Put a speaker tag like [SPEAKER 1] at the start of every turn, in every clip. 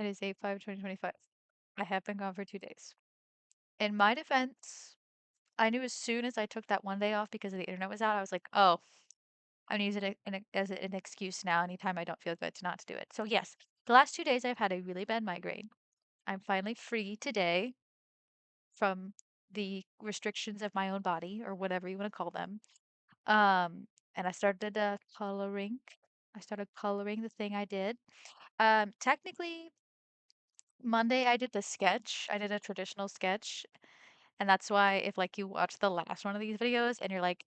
[SPEAKER 1] It is 8/5/2025. I have been gone for 2 days. In my defense, I knew as soon as I took that one day off because the internet was out, I was like, oh, I'm gonna use it as an excuse now anytime I don't feel good to not to do it. So yes, the last 2 days I've had a really bad migraine. I'm finally free today from the restrictions of my own body or whatever you want to call them. And I started coloring. I started coloring the thing I did. Technically, Monday I did the sketch. I did a traditional sketch, and that's why if like you watch the last one of these videos and you're like,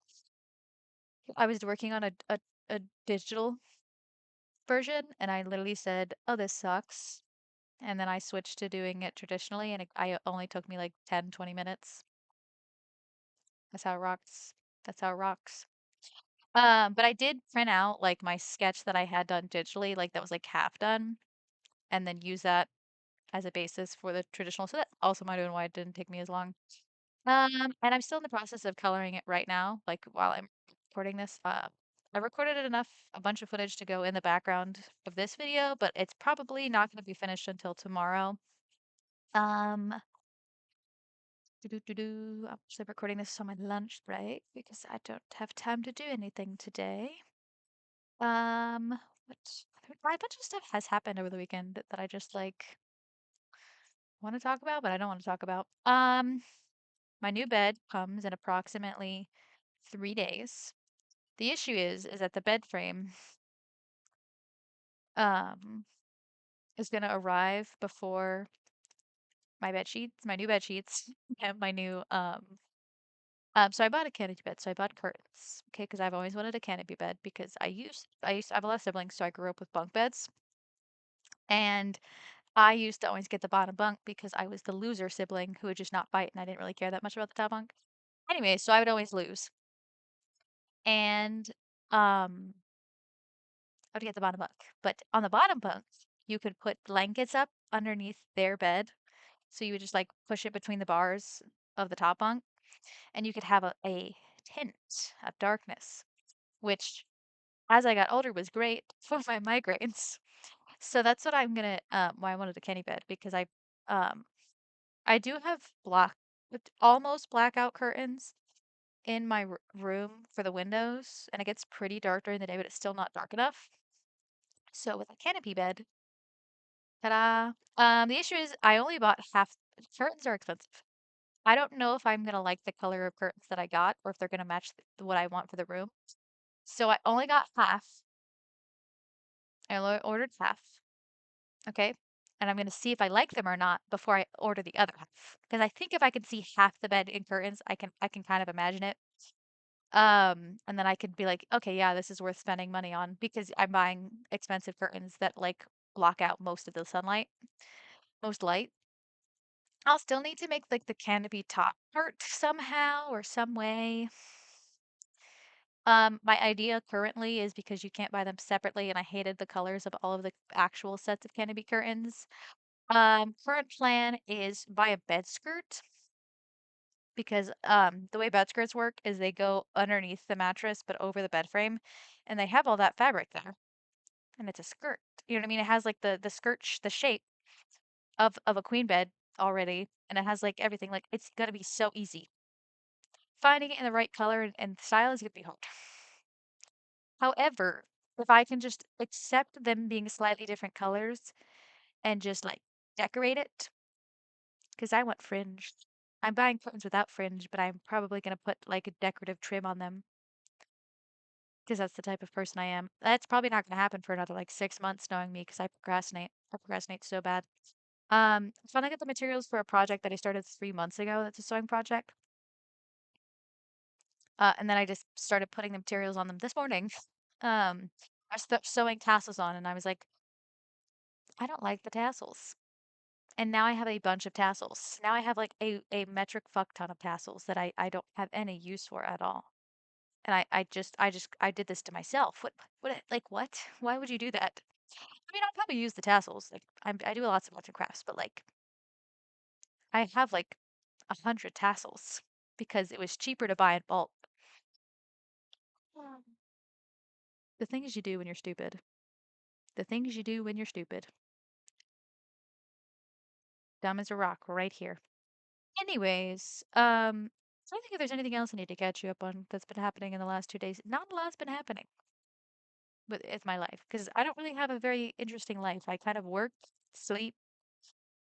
[SPEAKER 1] I was working on a digital version, and I literally said, "Oh, this sucks." And then I switched to doing it traditionally, and I only took me like 10, 20 minutes. That's how it rocks. That's how it rocks. But I did print out like my sketch that I had done digitally, like that was like half done, and then use that as a basis for the traditional. So that also might have been why it didn't take me as long. And I'm still in the process of coloring it right now, like while I'm recording this. I recorded a bunch of footage to go in the background of this video, but it's probably not going to be finished until tomorrow. Um, I'm actually recording this on my lunch break because I don't have time to do anything today. What a bunch of stuff has happened over the weekend that I just like want to talk about, but I don't want to talk about. My new bed comes in approximately 3 days. The issue is that the bed frame um is gonna arrive before my bed sheets, my new bed sheets, and my new so I bought a canopy bed, so I bought curtains, okay, because I've always wanted a canopy bed because I have a lot of siblings, so I grew up with bunk beds, and I used to always get the bottom bunk because I was the loser sibling who would just not fight, and I didn't really care that much about the top bunk. Anyway, so I would always lose, and I would get the bottom bunk. But on the bottom bunk, you could put blankets up underneath their bed, so you would just like push it between the bars of the top bunk, and you could have a tint of darkness, which as I got older was great for my migraines. So that's what I'm gonna why I wanted a candy bed because um I do have almost blackout curtains in my room for the windows, and it gets pretty dark during the day, but it's still not dark enough. So with a canopy bed, ta-da! The issue is I only bought half. Curtains are expensive. I don't know if I'm gonna like the color of curtains that I got or if they're gonna match what I want for the room. So I only got half. I only ordered half. Okay. And I'm going to see if I like them or not before I order the other half. Because I think if I can see half the bed in curtains, I can kind of imagine it. And then I could be like, okay, yeah, this is worth spending money on because I'm buying expensive curtains that like block out most of the sunlight, most light. I'll still need to make like the canopy top part somehow or some way. My idea currently is because you can't buy them separately, and I hated the colors of all of the actual sets of canopy curtains. Current plan is buy a bed skirt because the way bed skirts work is they go underneath the mattress but over the bed frame, and they have all that fabric there, and it's a skirt. You know what I mean? It has like the skirt the shape of a queen bed already, and it has like everything. Like it's gonna be so easy. Finding it in the right color and style is gonna be hard. However, if I can just accept them being slightly different colors and just like decorate it, because I want fringe. I'm buying curtains without fringe, but I'm probably going to put like a decorative trim on them because that's the type of person I am. That's probably not going to happen for another like 6 months knowing me because I procrastinate. I procrastinate so bad. I finally got the materials for a project that I started 3 months ago. That's a sewing project. And then I just started putting the materials on them this morning. I was sewing tassels on and I was like, I don't like the tassels. And now I have a bunch of tassels. Now I have like a metric fuck ton of tassels that I don't have any use for at all. And I did this to myself. Like, what? Why would you do that? I mean, I'll probably use the tassels. Like, I do lots of arts and crafts, but like, I have like 100 tassels because it was cheaper to buy in bulk. Um, The things you do when you're stupid. The things you do when you're stupid. Dumb as a rock right here. Anyways, I don't think if there's anything else I need to catch you up on that's been happening in the last 2 days. Not a lot's been happening with my life because I don't really have a very interesting life. I kind of work, sleep,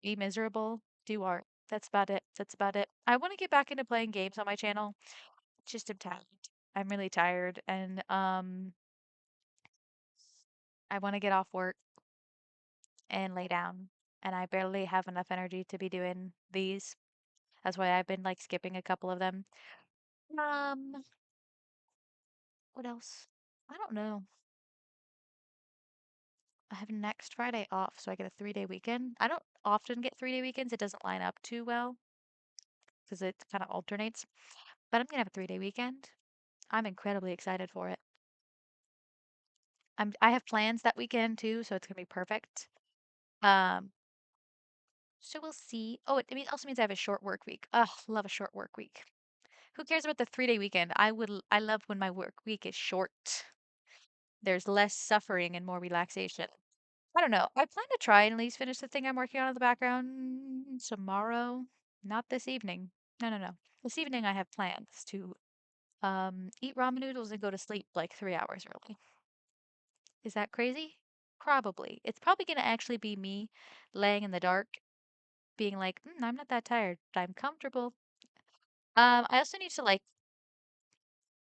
[SPEAKER 1] be miserable, do art. That's about it. That's about it. I want to get back into playing games on my channel. Just am tired. I'm really tired and I want to get off work and lay down. And I barely have enough energy to be doing these. That's why I've been like skipping a couple of them. Um, what else? I don't know. I have next Friday off, so I get a 3-day weekend. I don't often get 3-day weekends. It doesn't line up too well because it kind of alternates. But I'm gonna have a 3-day weekend. I'm incredibly excited for it. I have plans that weekend too, so it's gonna be perfect. Um, so we'll see. Oh, it also means I have a short work week. Ugh, love a short work week. Who cares about the 3-day weekend? I love when my work week is short. There's less suffering and more relaxation. I don't know. I plan to try and at least finish the thing I'm working on in the background tomorrow. Not this evening. No, no, no. This evening I have plans to eat ramen noodles and go to sleep like 3 hours early. Is that crazy? Probably. It's probably gonna actually be me laying in the dark, being like, I'm not that tired, but I'm comfortable. I also need to like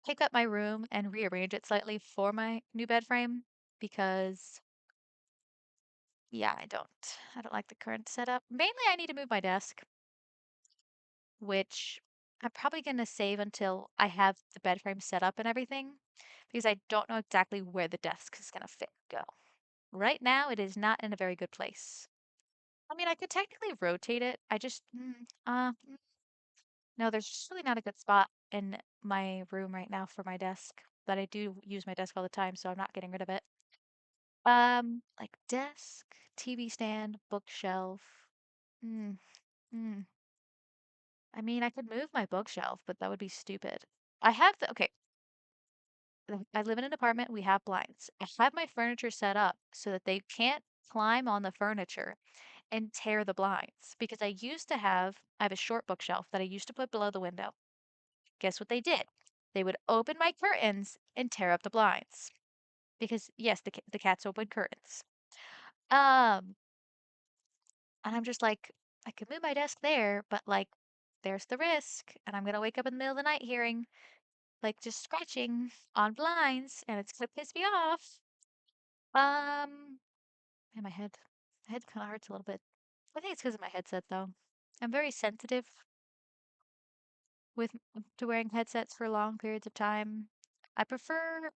[SPEAKER 1] pick up my room and rearrange it slightly for my new bed frame because yeah, I don't like the current setup. Mainly I need to move my desk, which I'm probably going to save until I have the bed frame set up and everything because I don't know exactly where the desk is going to fit go. Right now, it is not in a very good place. I mean, I could technically rotate it. No, there's just really not a good spot in my room right now for my desk. But I do use my desk all the time, so I'm not getting rid of it. Like desk, TV stand, bookshelf. Mm, mm. I mean, I could move my bookshelf, but that would be stupid. Okay, I live in an apartment, we have blinds. I have my furniture set up so that they can't climb on the furniture and tear the blinds because I have a short bookshelf that I used to put below the window. Guess what they did? They would open my curtains and tear up the blinds because yes, the cats open curtains. Um, and I'm just like, I could move my desk there, but like, there's the risk, and I'm gonna wake up in the middle of the night hearing like just scratching on blinds, and it's gonna piss me off. Um, and my head kind of hurts a little bit. I think it's because of my headset though. I'm very sensitive with to wearing headsets for long periods of time. I prefer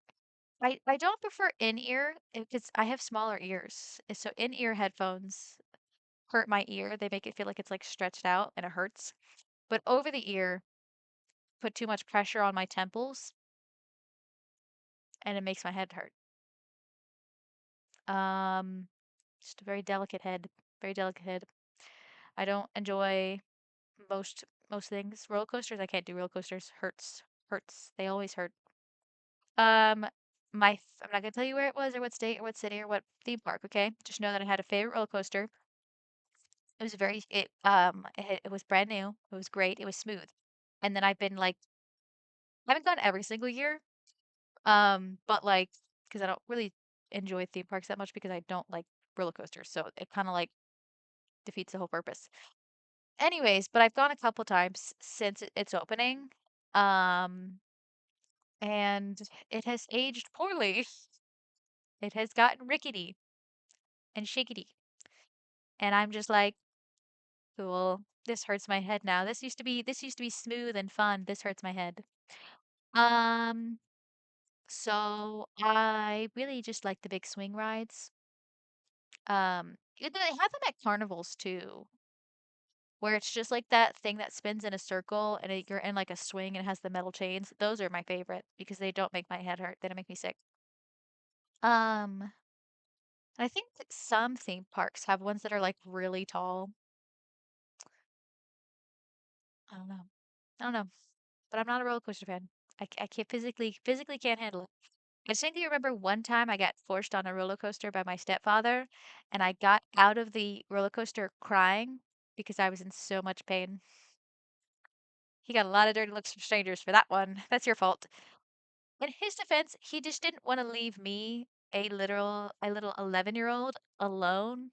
[SPEAKER 1] I don't prefer in-ear because I have smaller ears. So in-ear headphones hurt my ear. They make it feel like it's like stretched out and it hurts. But over the ear put too much pressure on my temples and it makes my head hurt. Um, just a very delicate head, very delicate head. I don't enjoy most things. Roller coasters, I can't do roller coasters. Hurts. They always hurt. Um, I'm not gonna tell you where it was or what state or what city or what theme park, okay? Just know that I had a favorite roller coaster. It was it was brand new. It was great. It was smooth. And then I haven't gone every single year. But like, because I don't really enjoy theme parks that much because I don't like roller coasters, so it kind of like defeats the whole purpose. Anyways, but I've gone a couple times since its opening. Um, and it has aged poorly. It has gotten rickety and shakety. And I'm just like, cool. This hurts my head now. This used to be smooth and fun. This hurts my head. Um, so I really just like the big swing rides. They have them at carnivals too, where it's just like that thing that spins in a circle and you're in like a swing and it has the metal chains. Those are my favorite because they don't make my head hurt. They don't make me sick. Um, I think that some theme parks have ones that are like really tall. I don't know. I don't know. But I'm not a roller coaster fan. I can't physically can't handle it. I distinctly remember one time I got forced on a roller coaster by my stepfather, and I got out of the roller coaster crying because I was in so much pain. He got a lot of dirty looks from strangers for that one. That's your fault. In his defense, he just didn't want to leave me, a little 11-year-old, alone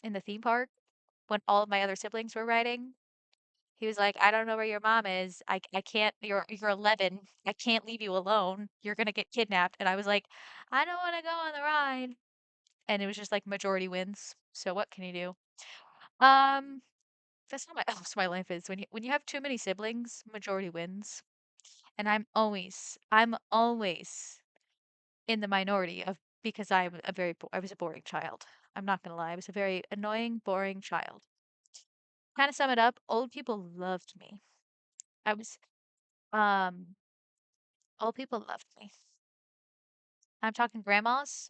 [SPEAKER 1] in the theme park when all of my other siblings were riding. He was like, "I don't know where your mom is. I can't, you're 11. I can't leave you alone. You're gonna get kidnapped." And I was like, "I don't want to go on the ride." And it was just like majority wins. So what can you do? That's not my that's my life is. When you have too many siblings, majority wins. And I'm always in the minority of because I was a boring child. I'm not gonna lie. I was a very annoying, boring child. Kind of sum it up, old people loved me. I was um Old people loved me. I'm talking grandmas.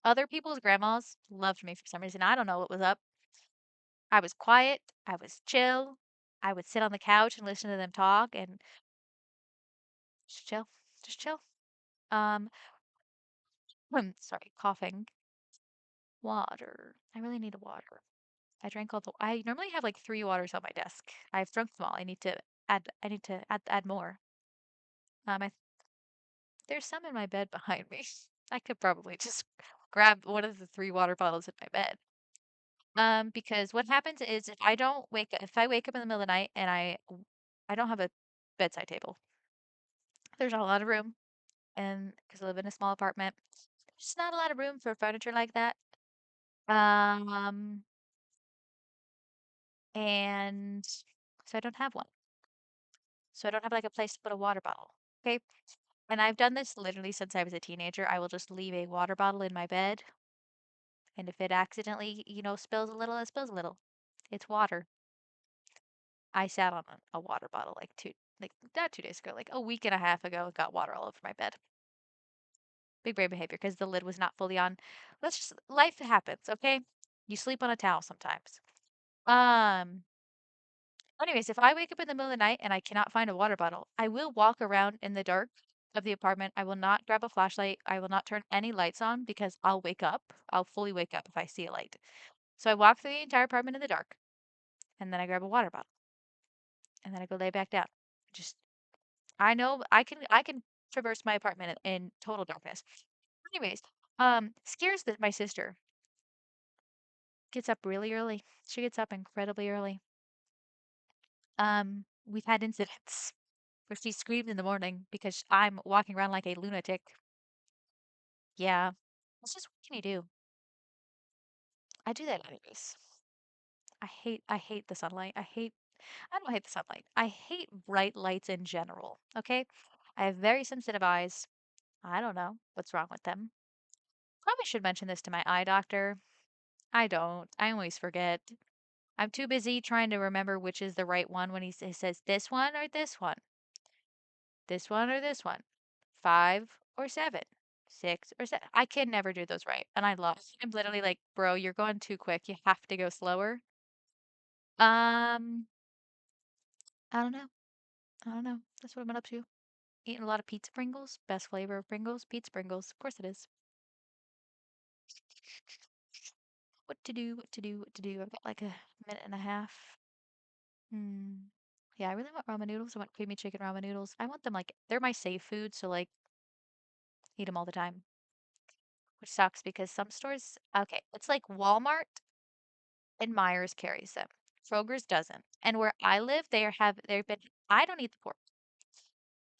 [SPEAKER 1] Other people's grandmas loved me for some reason. I don't know what was up. I was quiet. I was chill. I would sit on the couch and listen to them talk and just chill. Just chill. Um, sorry, coughing. Water. I really need a water. I normally have like 3 waters on my desk. I've drunk them all. I need to add more. I There's some in my bed behind me. I could probably just grab one of the 3 water bottles in my bed. Because what happens is if I wake up in the middle of the night and I don't have a bedside table. There's not a lot of room, and because I live in a small apartment, there's just not a lot of room for furniture like that. Um, and so I don't have one. So I don't have like a place to put a water bottle. Okay. And I've done this literally since I was a teenager. I will just leave a water bottle in my bed, and if it accidentally, spills a little, it spills a little. It's water. I sat on a water bottle like not 2 days ago, like a week and a half ago, and got water all over my bed. Big brain behavior because the lid was not fully on. Life happens, okay? You sleep on a towel sometimes. Um, Anyways, if I wake up in the middle of the night and I cannot find a water bottle, I will walk around in the dark of the apartment. I will not grab a flashlight. I will not turn any lights on because I'll wake up. I'll fully wake up if I see a light. So I walk through the entire apartment in the dark, and then I grab a water bottle, and then I go lay back down. Just I know I can traverse my apartment in total darkness. Anyways, scares my sister. Gets up really early. She gets up incredibly early. We've had incidents where she screamed in the morning because I'm walking around like a lunatic. Yeah, it's just what can you do? I do that anyways. I hate the sunlight. I don't hate the sunlight. I hate bright lights in general. Okay? I have very sensitive eyes. I don't know what's wrong with them. Probably should mention this to my eye doctor. I don't. I always forget. I'm too busy trying to remember which is the right one when he says this one or this one, this one or this one, 5 or 7, 6 or 7. I can never do those right. And I lost. I'm literally like, bro, you're going too quick. You have to go slower. Um, I don't know. I don't know. That's what I've been up to. Eating a lot of pizza Pringles. Best flavor of Pringles. Pizza Pringles. Of course it is. What to do, what to do, what to do. I've got like a minute and a half. Hmm. Yeah, I really want ramen noodles. I want creamy chicken ramen noodles. I want them like they're my safe food, so like eat them all the time. Which sucks because some stores, okay, it's like Walmart and Myers carries them. Kroger's doesn't. And where I live, they've been I don't eat the pork,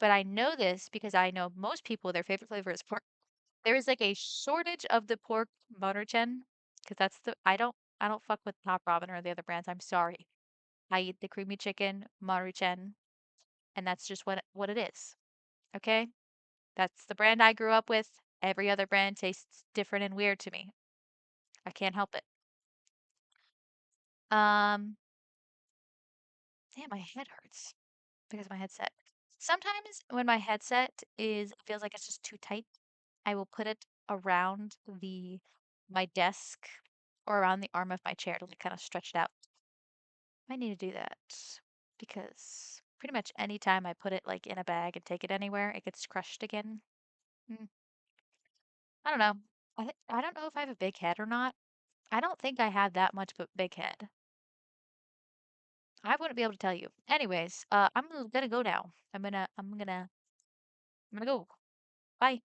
[SPEAKER 1] but I know this because I know most people their favorite flavor is pork. There is like a shortage of the pork Maruchan because I don't fuck with Top Robin or the other brands. I'm sorry. I eat the creamy chicken Maruchan, and that's just what it is. Okay? That's the brand I grew up with. Every other brand tastes different and weird to me. I can't help it. Um, Damn, my head hurts because of my headset. Sometimes when my headset is feels like it's just too tight, I will put it around the my desk or around the arm of my chair to like kind of stretch it out. I need to do that because pretty much any time I put it like in a bag and take it anywhere, it gets crushed again. Mm, I don't know. I don't know if I have a big head or not. I don't think I had that much of a big head. I wouldn't be able to tell you. Anyways, I'm gonna go now. I'm gonna go. Bye.